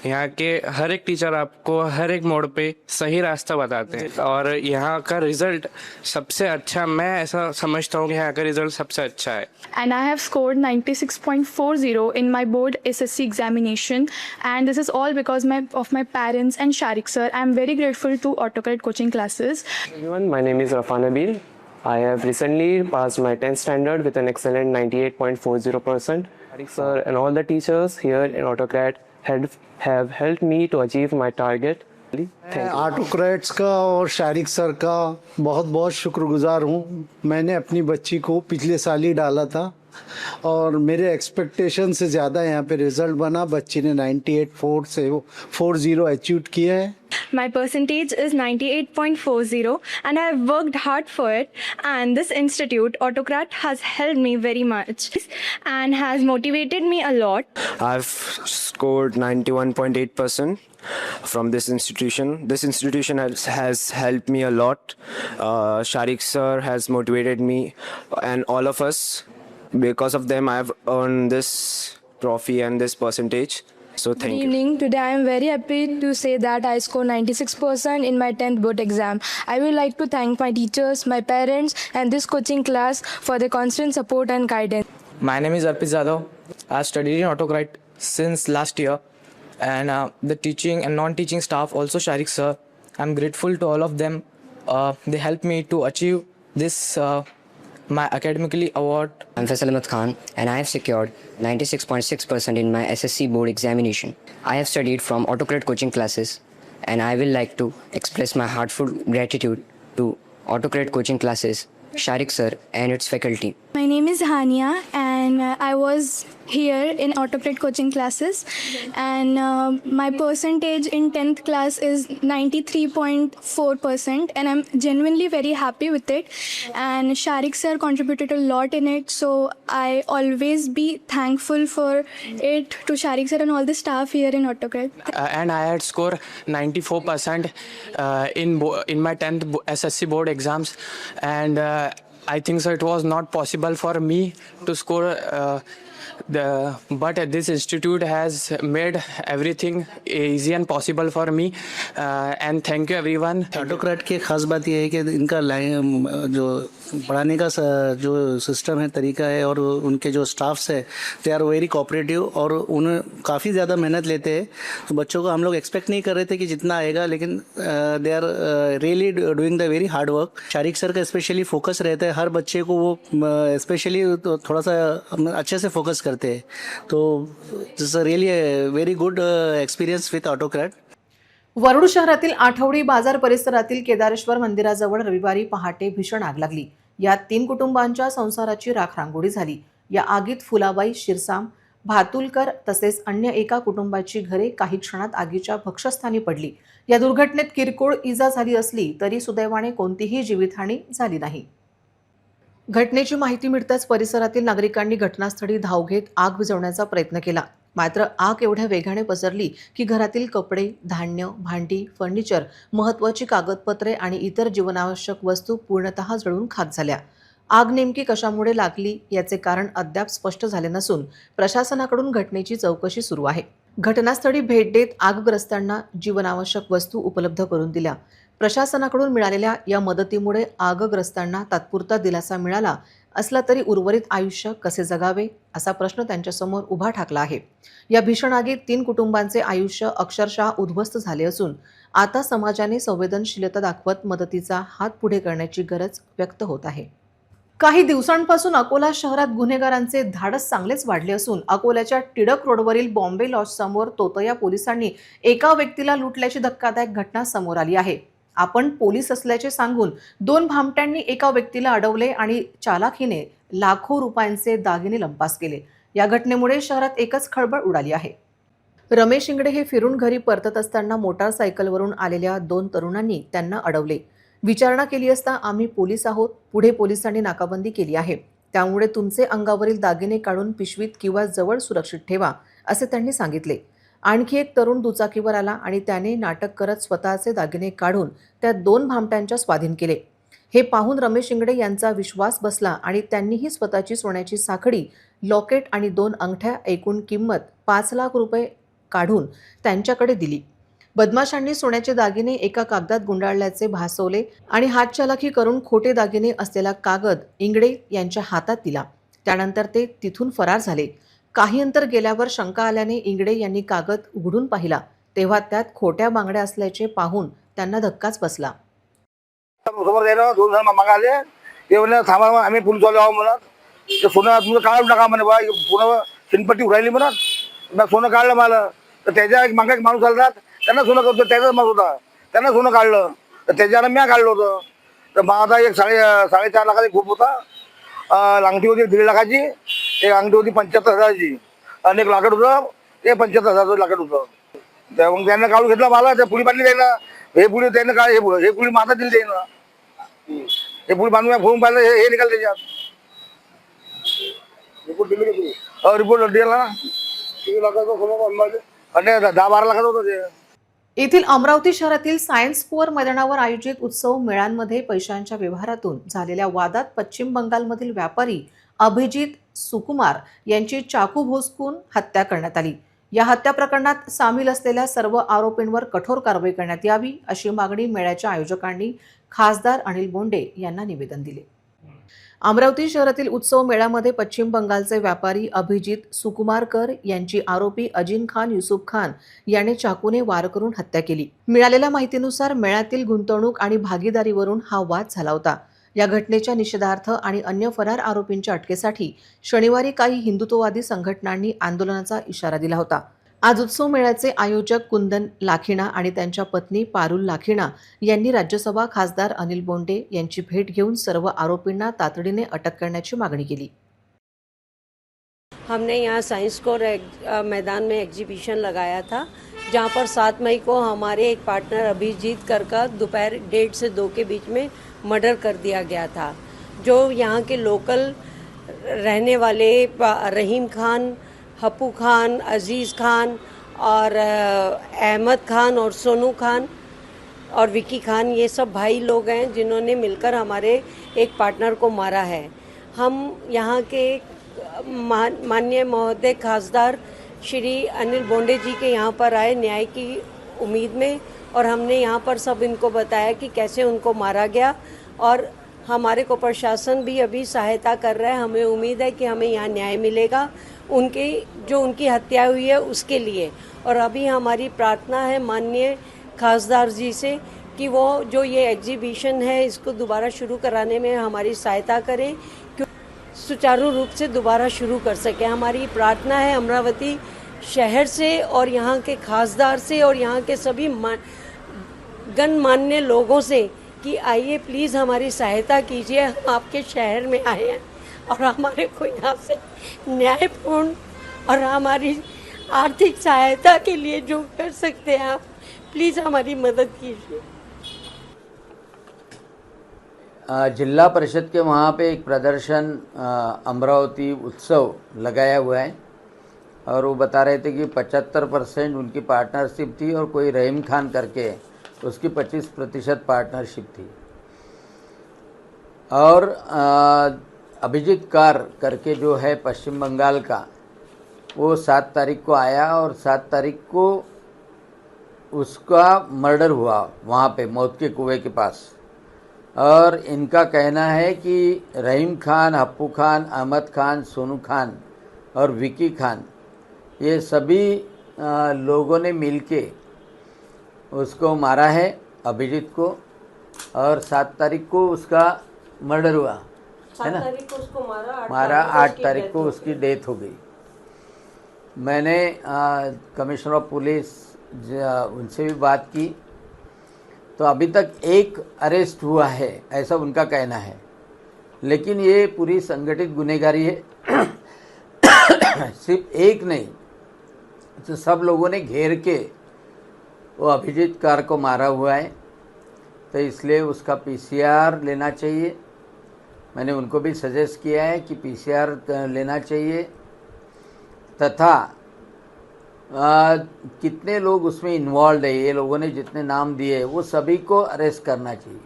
यहाँ के हर एक टीचर आपको हर एक मोड़ पे सही रास्ता बताते हैं और यहाँ का रिजल्ट सबसे अच्छा, मैं ऐसा समझता हूँ कि यहाँ का रिजल्ट सबसे अच्छा है. And I have scored 96.40 in my board SSC examination and this is all because of my parents and Sharik sir. I am very grateful to Autocrat coaching classes. Everyone, my name is Rafan Abil. I have recently passed my 10th standard with an excellent 98.40%. Sharik sir and all the teachers here in Autocrat have helped me to achieve my target. मैं ऑटोक्रैट्स का और शारिक सर का बहुत बहुत शुक्रगुजार हूँ. मैंने अपनी बच्ची को पिछले साल ही डाला था और मेरे एक्सपेक्टेशन से ज़्यादा यहाँ पे रिजल्ट बना. बच्ची ने 98.40 अचीव किया है. My percentage is 98.40 and I have worked hard for it, and this institute Autocrat has helped me very much and has motivated me a lot. I've scored 91.8% from this institution. This institution has helped me a lot. Sharik sir has motivated me and all of us. Because of them, I have earned this trophy and this percentage. So thank you. Good evening. Today I am very happy to say that I scored 96% in my 10th board exam. I would like to thank my teachers, my parents and this coaching class for their constant support and guidance. My name is Arpit Zadav. I studied in Autocrat since last year and the teaching and non-teaching staff, also Sharik sir. I'm grateful to all of them. They helped me to achieve this my academically award. I'm Faisal Ahmed Khan and I have secured 96.6% in my SSC board examination. I have studied from Autocrat coaching classes and I will like to express my heartfelt gratitude to Autocrat coaching classes, Sharik sir and its faculty. My name is Hania, and I was here in Autocrat coaching classes, and my percentage in 10th class is 93.4%, and I'm genuinely very happy with it. And Sharik sir contributed a lot in it, so I always be thankful for it to Sharik sir and all the staff here in Autocrat. And I had scored 94% in my 10th SSC board exams, and I think so it was not possible for me to score but this institute has made everything easy and possible for me, and thank you everyone. Autocrat की खास बात यह है कि इनका जो पढ़ाने का जो सिस्टम है, तरीका है, और उनके जो स्टाफ्स है, दे आर वेरी कोऑपरेटिव और उन्हें काफ़ी ज़्यादा मेहनत लेते हैं. तो बच्चों को हम लोग एक्सपेक्ट नहीं कर रहे थे कि जितना आएगा, लेकिन they are really doing the very hard work. Shariq sir का स्पेशली फोकस रहता है हर बच्चे को, वो स्पेशली थोड़ा सा अच्छे से फोकस करते हैं. तो this really very good experience with Autocrat. Warud शहरातील आठवडी बाजार परिसरातील केदारेश्वर मंदिराजवळ रविवारी पहाटे भीषण आग लागली. यात 3 कुटुंबांच्या संसाराची राखरांगोळी झाली. या आगीत फुलाबाई शिरसाम, भातुलकर तसेच अन्य एका कुटुंबाची घरे काही क्षणात आगीच्या भक्षस्थानी पडली. या दुर्घटनेत किरकोळ इजा झाली असली तरी सुदैवाने कोणतीही जीवितहानी झाली नाही. घटनेची माहिती मिळताच परिसरातील नागरिकांनी घटनास्थळी धाव घेत आग विझवण्याचा प्रयत्न केला. मात्र आग एवढ्या वेगाने पसरली की घरातील कपडे, धान्य, भांडी, फर्निचर, महत्त्वाची कागदपत्रे आणि इतर जीवनावश्यक वस्तू पूर्णतः जळून खाक झाल्या. आग नेमकी कशामुळे लागली याचे कारण अद्याप स्पष्ट झाले नसून प्रशासनाकडून घटनेची चौकशी सुरू आहे. घटनास्थळी भेट देत आगग्रस्तांना जीवनावश्यक वस्तू उपलब्ध करून दिल्या. प्रशासनाकडून मिळालेल्या या मदतीमुळे आगग्रस्तांना तात्पुरता दिलासा मिळाला असला तरी उर्वरित आयुष्य कसे जगावे असा प्रश्न त्यांच्यासमोर उभा ठाकला आहे. या भीषण आगीत 3 कुटुंबांचे आयुष्य अक्षरशः उद्ध्वस्त झाले असून आता समाजाने संवेदनशीलता दाखवत मदतीचा हात पुढे करण्याची गरज व्यक्त होत आहे. काही दिवसांपासून अकोला शहरात गुन्हेगारांचे धाडस चांगलेच वाढले असून अकोल्याच्या टिळक रोडवरील बॉम्बे लॉजसमोर तोतया पोलिसांनी एका व्यक्तीला लुटल्याची धक्कादायक घटना समोर आली आहे. आपण पोलीस असल्याचे सांगून 2 भामट्यांनी एका व्यक्तीला अडवले आणि चालाखीने लाखो रुपयांचे दागिने लंपास केले. या घटनेमुळे शहरात एकच खळबळ उडाली आहे. रमेश इंगडे हे फिरून घरी परतत असताना मोटारसायकलवरून आलेल्या 2 तरुणांनी त्यांना अडवले. विचारणा केली असता आम्ही पोलीस आहोत, पुढे पोलिसांनी नाकाबंदी केली आहे, त्यामुळे तुमचे अंगावरील दागिने काढून पिशवीत किंवा जवळ सुरक्षित ठेवा असे त्यांनी सांगितले. आणखी एक तरुण दुचाकीवर आला आणि त्याने नाटक करत स्वतःचे दागिने काढून त्या 2 भामट्यांच्या स्वाधीन केले. हे पाहून रमेश इंगडे यांचा विश्वास बसला आणि त्यांनीही स्वतःची सोन्याची साखळी, लॉकेट आणि 2 अंगठ्या एकूण किंमत 5 लाख रुपये काढून त्यांच्याकडे दिली. बदमाशांनी सोन्याचे दागिने एका कागदात गुंडाळल्याचे भासवले आणि हातचलाखी करून खोटे दागिने असलेला कागद इंगडे यांच्या हातात दिला. त्यानंतर ते तिथून फरार झाले. काही अंतर गेल्यावर शंका आल्याने इंगडे यांनी कागद उघडून पाहिला तेव्हा त्यात खोट्या बांगड्या असल्याचे पाहून त्यांना धक्काच बसला. समोर 2 जण मागाले ते म्हणे थांबा, आम्ही पोलीसवाले आहो म्हणत. ते सोनं तुमचं काढून टाका म्हणे, बा पूर्ण शिनपट्टी उडाली म्हणत. मग सोनं काढलं मला, तर त्याच्या एक मागा एक माणूस आला, त्यांना सोनं करतो, त्याचाच माणूस होता, त्यांना सोनं काढलं, तर त्याच्यानं मी काढलं होतं. तर मग आता एक 4.5 लाखाचा खूप होता. अंगठी होती 1.5 लाखाची, एक अंगठी होती 75,000ची, आणि एक लाकड होतं ते 75,000चं लाकड होतं. त्या मग त्यांना काढून घेतलं मला. त्या पुढी बांधली त्यानं, हे पुढे त्यानं काय हे पुढे माता दिली त्यानं, हे पुढे बांधून फोडून पाहिलं, हे निघाल त्याच्यात. रिपोर्ट दिला ना, 3 लाखाचं सोनं आणि 10-12 लाखाचं होतं ते. येथील अमरावती शहरातील सायन्स पोअर मैदानावर आयोजित उत्सव मेळ्यांमध्ये पैशांच्या व्यवहारातून झालेल्या वादात पश्चिम बंगालमधील व्यापारी अभिजित सुकुमार यांची चाकू भोसकून हत्या करण्यात आली. या हत्या प्रकरणात सामील असलेल्या सर्व आरोपींवर कठोर कारवाई करण्यात यावी अशी मागणी मेळ्याच्या आयोजकांनी खासदार अनिल बोंडे यांना निवेदन दिले. अमरावती शहरातील उत्सव मेळ्यामध्ये पश्चिम बंगालचे व्यापारी अभिजित सुकुमारकर यांची आरोपी अजिन खान युसुफ खान याने चाकूने वार करून हत्या केली. मिळालेल्या माहितीनुसार मेळ्यातील गुंतवणूक आणि भागीदारीवरून हा वाद झाला होता. या घटनेच्या निषेधार्थ आणि अन्य फरार आरोपींच्या अटकेसाठी शनिवारी काही हिंदुत्ववादी संघटनांनी आंदोलनाचा इशारा दिला होता. आज उत्सव मेळ्याचे आयोजक कुंदन लाखिणा आणि त्यांच्या पत्नी पारुल लाखिणा यांनी राज्यसभा खासदार अनिल बोंडे यांची भेट घेऊन सर्व आरोपींना तातडीने अटक करण्याची मागणी केली. हमने यहाँ साइंस कोर मैदान में एग्जीबिशन लगाया था, जहाँ पर 7 मई को हमारे एक पार्टनर अभिजीत कर का दोपहर 1:30 से 2 के बीच में मर्डर कर दिया गया था. जो यहाँ के लोकल रहने वाले रहीम खान, हप्पू खान, अजीज़ खान और अहमद खान और सोनू खान और विकी खान, ये सब भाई लोग हैं जिन्होंने मिलकर हमारे एक पार्टनर को मारा है. हम यहाँ के माननीय महोदय खासदार श्री अनिल बोंडे जी के यहाँ पर आए न्याय की उम्मीद में, और हमने यहाँ पर सब इनको बताया कि कैसे उनको मारा गया, और हमारे को प्रशासन भी अभी सहायता कर रहा है. हमें उम्मीद है कि हमें यहाँ न्याय मिलेगा उनकी हत्या हुई है उसके लिए. और अभी हमारी प्रार्थना है माननीय खासदार जी से कि वो जो ये एग्जीबिशन है इसको दोबारा शुरू कराने में हमारी सहायता करें, सुचारू रूप से दोबारा शुरू कर सके. हमारी प्रार्थना है अमरावती शहर से और यहाँ के खासदार से और यहाँ के सभी गणमान्य लोगों से कि आइए प्लीज़ हमारी सहायता कीजिए. हम आपके शहर में आए हैं और हमारे को यहाँ से न्यायपूर्ण और हमारी आर्थिक सहायता के लिए जो कर सकते हैं आप प्लीज़ हमारी मदद कीजिए. जिला परिषद के वहाँ पे एक प्रदर्शन अमरावती उत्सव लगाया हुआ है, और वो बता रहे थे कि 75% उनकी पार्टनरशिप थी और कोई रहीम खान करके उसकी 25% पार्टनरशिप थी. और अभिजीत कार करके जो है पश्चिम बंगाल का, वो 7 तारीख को आया और 7 तारीख को उसका मर्डर हुआ वहाँ पे मौत के कुएं के पास. और इनका कहना है कि रहीम खान, हप्पू खान, अहमद खान, सोनू खान और विकी खान, ये सभी लोगों ने मिलके उसको मारा है अभिजीत को, और 7 तारीख को उसका मर्डर हुआ है ना. 7 तारीख को उसको मारा 8 तारीख को उसकी डेथ हो गई. मैंने कमिश्नर ऑफ पुलिस उनसे भी बात की, तो अभी तक एक अरेस्ट हुआ है ऐसा उनका कहना है, लेकिन ये पूरी संगठित गुनहगारी है. सिर्फ एक नहीं, तो सब लोगों ने घेर के वो अभिजीत कार को मारा हुआ है. तो इसलिए उसका पीसीआर लेना चाहिए. मैंने उनको भी सजेस्ट किया है कि पीसीआर लेना चाहिए, तथा कितने लोग उसमें इन्वॉल्व है, ये लोगों ने जितने नाम दिए वो सभी को अरेस्ट करना चाहिए,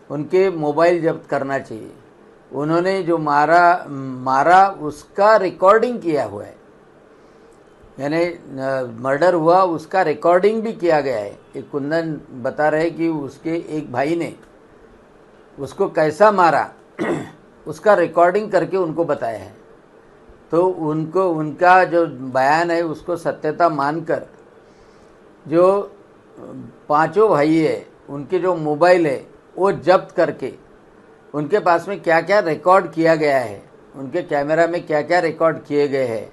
उनके मोबाइल जब्त करना चाहिए. उन्होंने जो मारा उसका रिकॉर्डिंग किया हुआ है, यानी मर्डर हुआ उसका रिकॉर्डिंग भी किया गया है. एक कुंदन बता रहे कि उसके एक भाई ने उसको कैसा मारा उसका रिकॉर्डिंग करके उनको बताया है. तो उनका जो बयान है उसको सत्यता मानकर जो 5 भाई है उनके जो मोबाइल है वो जब्त करके उनके पास में क्या क्या रिकॉर्ड किया गया है, उनके कैमरा में क्या क्या रिकॉर्ड किए गए हैं,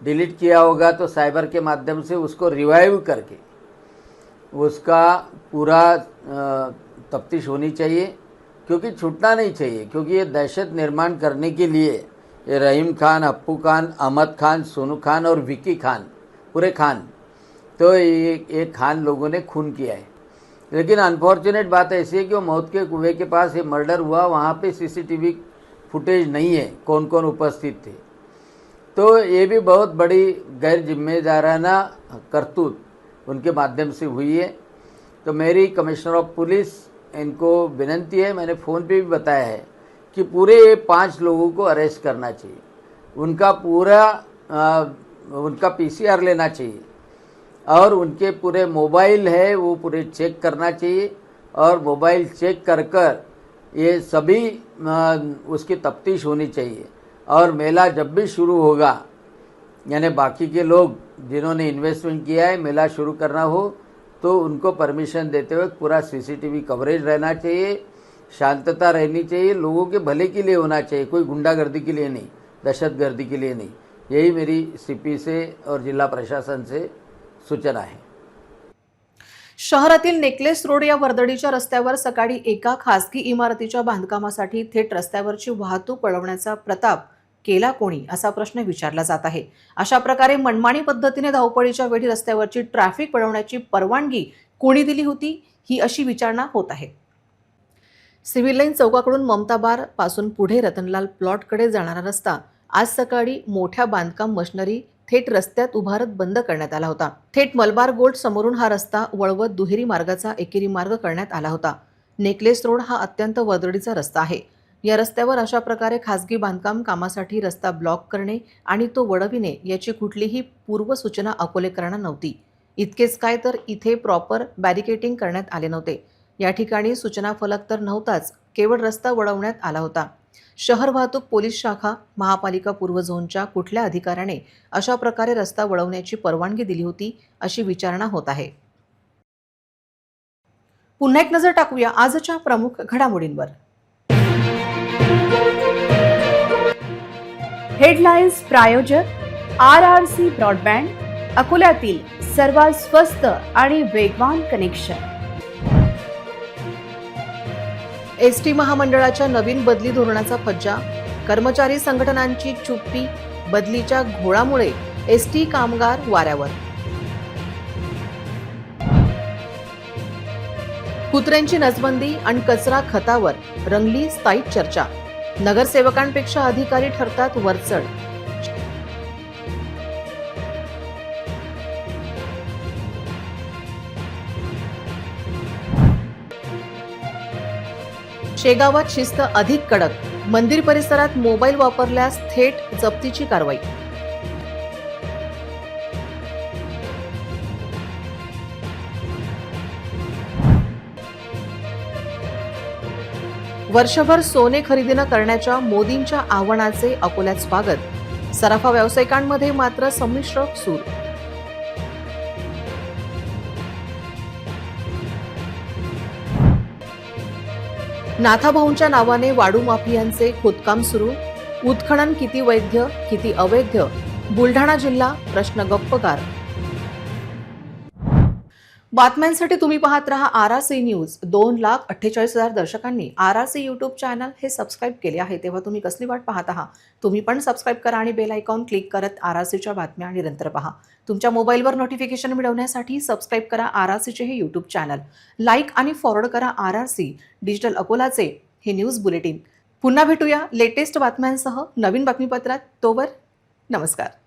डिलीट किया होगा तो साइबर के माध्यम से उसको रिवाइव करके उसका पूरा तफ्तीश होनी चाहिए, क्योंकि छूटना नहीं चाहिए. क्योंकि ये दहशत निर्माण करने के लिए ये रहीम खान, हप्पू खान, अहमद खान, सोनू खान और विकी खान, पूरे खान, तो ये खान लोगों ने खून किया है. लेकिन अनफॉर्चुनेट बात ऐसी है कि वो मौत के कुएं के पास ये मर्डर हुआ, वहाँ पे सीसीटीवी फुटेज नहीं है कौन कौन उपस्थित थे. तो ये भी बहुत बड़ी गैर जिम्मेदाराना करतूत उनके माध्यम से हुई है. तो मेरी कमिश्नर ऑफ पुलिस इनको विनंती है, मैंने फ़ोन पे भी बताया है कि पूरे 5 लोगों को अरेस्ट करना चाहिए, उनका पूरा उनका पीसीआर लेना चाहिए, और उनके पूरे मोबाइल है वो पूरे चेक करना चाहिए, और मोबाइल चेक कर ये सभी उसकी तफ्तीश होनी चाहिए. और मेला जब भी शुरू होगा, यानी बाकी के लोग जिन्होंने इन्वेस्टमेंट किया है मेला शुरू करना हो, तो उनको परमिशन देते हुए पूरा सीसीटीवी कवरेज रहना चाहिए, शांतता रहनी चाहिए, लोगों के भले के लिए होना चाहिए, कोई गुंडागर्दी के लिए नहीं, दहशतगर्दी के लिए नहीं. यही मेरी सीपी से और जिला प्रशासन से सूचना है। शहरातील नेकलेस रोड या वर्दळीच्या रस्त्यावर सकाळी एका खासगी इमारतीच्या बांधकामासाठी थेट रस्त्यावरची वाहतूक वळवण्याचा प्रताप केला कोणी असा प्रश्न विचारला जात आहे। अशा प्रकारे मनमानी पद्धतीने धावपळीच्या वेळी रस्त्यावरची ट्रॅफिक वळवण्याची परवानगी कोणी दिली होती ही अशी विचारणा होत आहे। सिव्हिल लाईन चौकाकडून ममता बार पासून पुढे रतनलाल प्लॉटकडे जाणारा रस्ता आज सकाळी मोठ्या बांधकाम मशिनरी थेट रस्त्यात उभारत बंद करण्यात आला होता। थेट मलबार गोल्ड समोरून हा रस्ता वळवत दुहेरी मार्गाचा एकेरी मार्ग करण्यात आला होता। नेकलेस रोड हा अत्यंत वर्दळीचा रस्ता आहे। या रस्त्यावर अशा प्रकारे खासगी बांधकाम कामासाठी रस्ता ब्लॉक करणे आणि तो वळविणे याची कुठलीही पूर्वसूचना अकोलेकरांना नव्हती। इतकेच काय तर इथे प्रॉपर बॅरिकेटिंग करण्यात आले नव्हते। या ठिकाणी सूचना फलक तर नव्हताच, केवळ रस्ता वळवण्यात आला होता। शहर वाहतूक पोलीस शाखा महापालिका पूर्व झोनच्या कुठल्या अधिकाऱ्याने अशा प्रकारे रस्ता वळवण्याची परवानगी दिली होती अशी विचारणा होत आहे। पुन्हा एक नजर टाकूया आजच्या प्रमुख घडामोडींवर। हेडलाईन्स प्रायोजक RRC ब्रॉडबँड, अकोल्यातील सर्वात स्वस्त आणि वेगवान कनेक्शन। एसटी महामंडळाच्या नवीन बदली धोरणाचा फज्जा, कर्मचारी संघटनांची चुप्पी, बदलीच्या घोळामुळे एसटी कामगार वाऱ्यावर। कुत्र्यांची नसबंदी आणि कचरा खतावर रंगली स्थायी चर्चा, नगरसेवकांपेक्षा अधिकारी ठरतात वरचढ। शेगावात शिस्त अधिक कडक, मंदिर परिसरात मोबाईल वापरल्यास थेट जप्तीची कारवाई। वर्षभर सोने खरेदी न करण्याच्या मोदींच्या आव्हानाचे अकोल्यात स्वागत, सराफा व्यावसायिकांमध्ये मात्र संमिश्र सूर। नाथाभाऊंच्या नावाने वाडू माफियांचे खोदकाम सुरू, उत्खनन किती वैध किती अवैध, बुलढाणा जिल्हा प्रश्न गप्पकार। बातम्यांसाठी तुम्ही पाहत रहा RRC news. 2,48,000 दर्शकांनी RRC YouTube channel हे सबस्क्राईब केले आहे, तेव्हा तुम्ही कसली वाट पाहत आहात? तुम्ही पण सबस्क्राईब करा आणि बेल आयकॉन क्लिक करत RRCच्या बातम्या निरंतर पहा। तुमच्या मोबाईलवर नोटिफिकेशन मिळवण्यासाठी सबस्क्राईब करा RRCचे हे यूट्यूब चॅनल, लाईक आणि फॉरवर्ड करा RRC डिजिटल अकोलाचे हे न्यूज बुलेटिन। पुन्हा भेटूया लेटेस्ट बातम्यांसह नवीन बातमीपत्रात। तोवर नमस्कार।